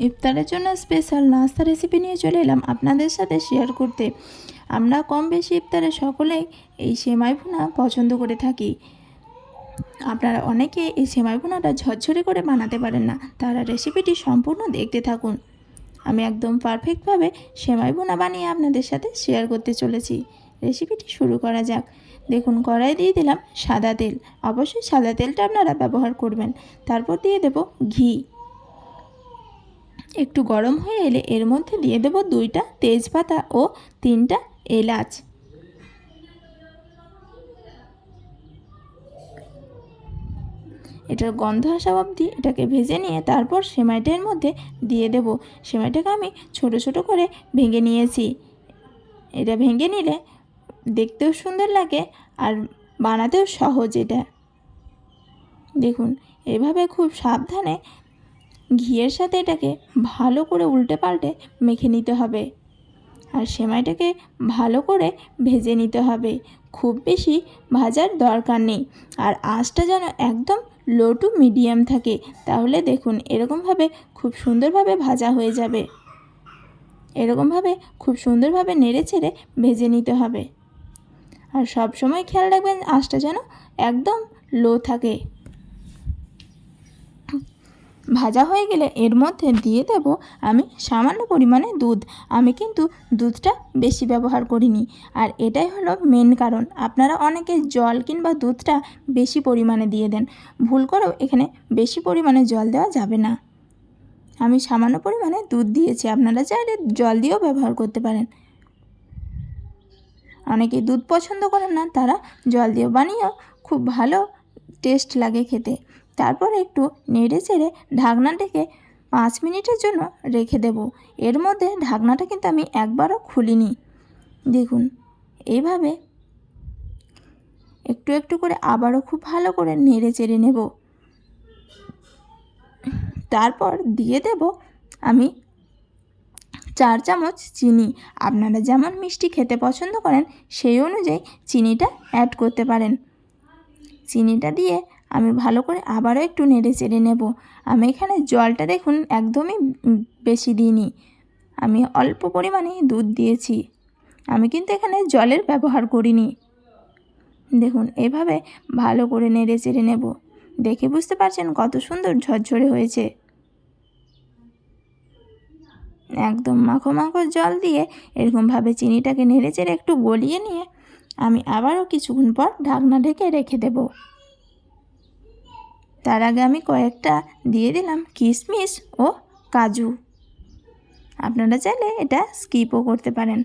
ইফতারের জন্য স্পেশাল নাস্তা রেসিপি নিয়ে চলে এলাম আপনাদের সাথে শেয়ার করতে। আমরা কম বেশি ইফতারে সকলেই এই সেমাই ভুনা পছন্দ করে থাকি। আপনারা অনেকে এই সেমাই ভুনাটা ঝরঝরে করে বানাতে পারেন না, তারা রেসিপিটি সম্পূর্ণ দেখতে থাকুন। আমি একদম পারফেক্টভাবে সেমাই ভুনা বানিয়ে আপনাদের সাথে শেয়ার করতে চলেছি। রেসিপিটি শুরু করা যাক। দেখুন, কড়াই দিয়ে দিলাম সাদা তেল। অবশ্যই সাদা তেলটা আপনারা ব্যবহার করবেন। তারপর দিয়ে দেব ঘি। একটু গরম হয়ে এলে এর মধ্যে দিয়ে দেব 2টা তেজপাতা ও 3টা এলাচ। এটার গন্ধ আসা অবধি এটাকে ভেজে নিয়ে তারপর সেমাইটার মধ্যে দিয়ে দেব। সেমাইটাকে আমি ছোট ছোট করে ভেঙে নিয়েছি। এটা ভেঙে নিলে দেখতেও সুন্দর লাগে আর বানাতেও সহজ। এটা দেখুন, এভাবে খুব সাবধানে ঘিয়ের সাথে এটাকে ভালো করে উল্টে পাল্টে মেখে নিতে হবে আর সেমাইটাকে ভালো করে ভেজে নিতে হবে। খুব বেশি ভাজার দরকার নেই আর আঁচটা যেন একদম লো টু মিডিয়াম থাকে, তাহলে দেখুন এরকমভাবে খুব সুন্দরভাবে ভাজা হয়ে যাবে। এরকমভাবে খুব সুন্দরভাবে নেড়ে চেড়ে ভেজে নিতে হবে আর সব সময় খেয়াল রাখবেন আঁচটা যেন একদম লো থাকে। ভাজা হয়ে গেলে এর মধ্যে দিয়ে দেব আমি সামান্য পরিমাণে দুধ। আমি কিন্তু দুধটা বেশি ব্যবহার করিনি আর এটাই হলো মেন কারণ। আপনারা অনেকে জল কিংবা দুধটা বেশি পরিমাণে দিয়ে দেন, ভুল করেও এখানে বেশি পরিমাণে জল দেওয়া যাবে না। আমি সামান্য পরিমাণে দুধ দিয়েছি, আপনারা চাইলে জল দিয়েও ব্যবহার করতে পারেন। অনেকে দুধ পছন্দ করেন না, তারা জল দিয়েও বানিয়েও খুব ভালো টেস্ট লাগে খেতে। তারপর একটু নেড়ে চেড়ে ঢাকনা ঢেকে 5 মিনিটের জন্য রেখে দেব। এর মধ্যে ঢাকনাটা কিন্তু আমি একবারও খুলিনি। দেখুন, এইভাবে একটু একটু করে আবারও খুব ভালো করে নেড়ে চেড়ে নেব। তারপর দিয়ে দেব আমি 4 চামচ চিনি। আপনারা যেমন মিষ্টি খেতে পছন্দ করেন সেই অনুযায়ী চিনিটা অ্যাড করতে পারেন। চিনিটা দিয়ে আমি ভালো করে আবারও একটু নেড়ে চেড়ে নেব। আমি এখানে জলটা দেখুন একদমই বেশি দিইনি, আমি অল্প পরিমাণে দুধ দিয়েছি। আমি কিন্তু এখানে জলের ব্যবহার করিনি। দেখুন, এভাবে ভালো করে নেড়ে চেড়ে নেব। দেখে বুঝতে পারছেন কত সুন্দর ঝরঝরে হয়েছে। একদম মাখো মাখো জল দিয়ে এরকমভাবে চিনিটাকে নেড়ে চেড়ে একটু গলিয়ে নিয়ে আমি আবারও কিছুক্ষণ পর ঢাকনা ঢেকে রেখে দেব। তার আগে আমি কয়েকটা দিয়ে দিলাম কিশমিশ ও কাজু। আপনারা চাইলে এটা স্কিপও করতে পারেন।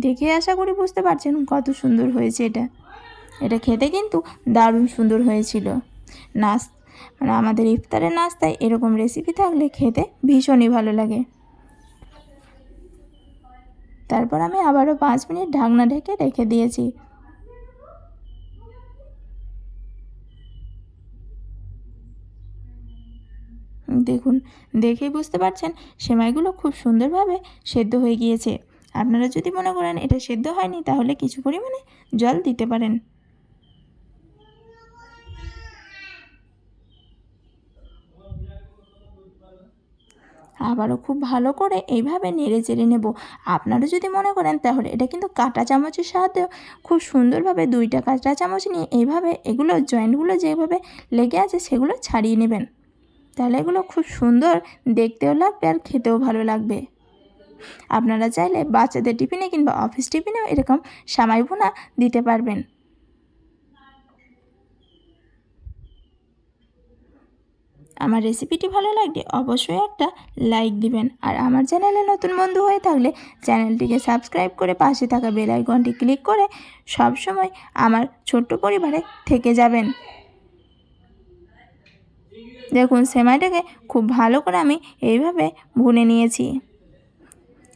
দেখে আশা করি বুঝতে পারছেন কত সুন্দর হয়েছে এটা। এটা খেতে কিন্তু দারুণ সুন্দর হয়েছিল। মানে আমাদের ইফতারের নাস্তায় এরকম রেসিপি থাকলে খেতে ভীষণই ভালো লাগে। তারপর আমি আবারও 5 মিনিট ঢাকনা ঢেকে রেখে দিয়েছি। দেখুন, দেখেই বুঝতে পারছেন সেমাইগুলো খুব সুন্দরভাবে সেদ্ধ হয়ে গিয়েছে। আপনারা যদি মনে করেন এটা সেদ্ধ হয়নি তাহলে কিছু পরিমাণে জল দিতে পারেন। আবারও খুব ভালো করে এইভাবে নেড়ে চেড়ে নেব। আপনারা যদি মনে করেন তাহলে এটা কিন্তু কাঁটা চামচের সাহায্যে খুব সুন্দরভাবে 2টা কাঁটা চামচ নিয়ে এইভাবে এগুলো জয়েন্টগুলো যেভাবে লেগে আছে সেগুলো ছাড়িয়ে নেবেন, তাহলে এগুলো খুব সুন্দর দেখতেও লাগবে আর খেতেও ভালো লাগবে। আপনারা চাইলে বাচ্চাদের টিফিনে কিংবা অফিস টিফিনেও এরকম সেমাই ভুনা দিতে পারবেন। আমার রেসিপিটি ভালো লাগলে অবশ্যই একটা লাইক দিবেন আর আমার চ্যানেলে নতুন বন্ধু হয়ে থাকলে চ্যানেলটিকে সাবস্ক্রাইব করে পাশে থাকা বেল আইকনটি ক্লিক করে সব সময় আমার ছোট্ট পরিবারে থেকে যাবেন। দেখুন, সেমাইটাকে খুব ভালো করে আমি এইভাবে ভুনে নিয়েছি।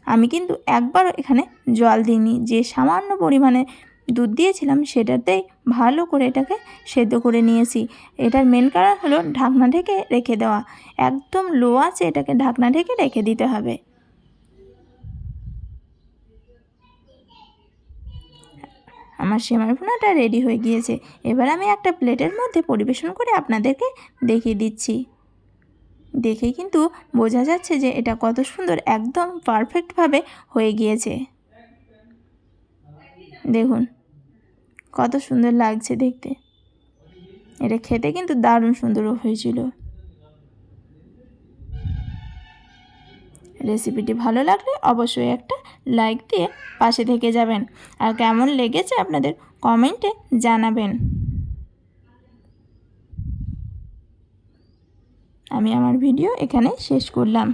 আমি কিন্তু একবারও এখানে জল দিইনি, যে সামান্য পরিমাণে দুধ দিয়েছিলাম সেটাতেই ভালো করে এটাকে সেদ্ধ করে নিয়েছি। এটার মেন কারণ হলো ঢাকনা ঢেকে রেখে দেওয়া। একদম লো আছে এটাকে ঢাকনা ঢেকে রেখে দিতে হবে। আমার সেমাই ভুনাটা রেডি হয়ে গিয়েছে। এবার আমি একটা প্লেটের মধ্যে পরিবেশন করে আপনাদেরকে দেখিয়ে দিচ্ছি। দেখেই কিন্তু বোঝা যাচ্ছে যে এটা কত সুন্দর একদম পারফেক্টভাবে হয়ে গিয়েছে। দেখুন কত সুন্দর লাগছে দেখতে। এটা খেতে কিন্তু দারুণ সুন্দর হয়েছিল। রেসিপিটি ভালো লাগলে অবশ্যই একটা লাইক দিয়ে পাশে থেকে যাবেন, আর কেমন লেগেছে আপনাদের কমেন্টে জানাবেন। আমি আমার ভিডিও এখানে শেষ করলাম।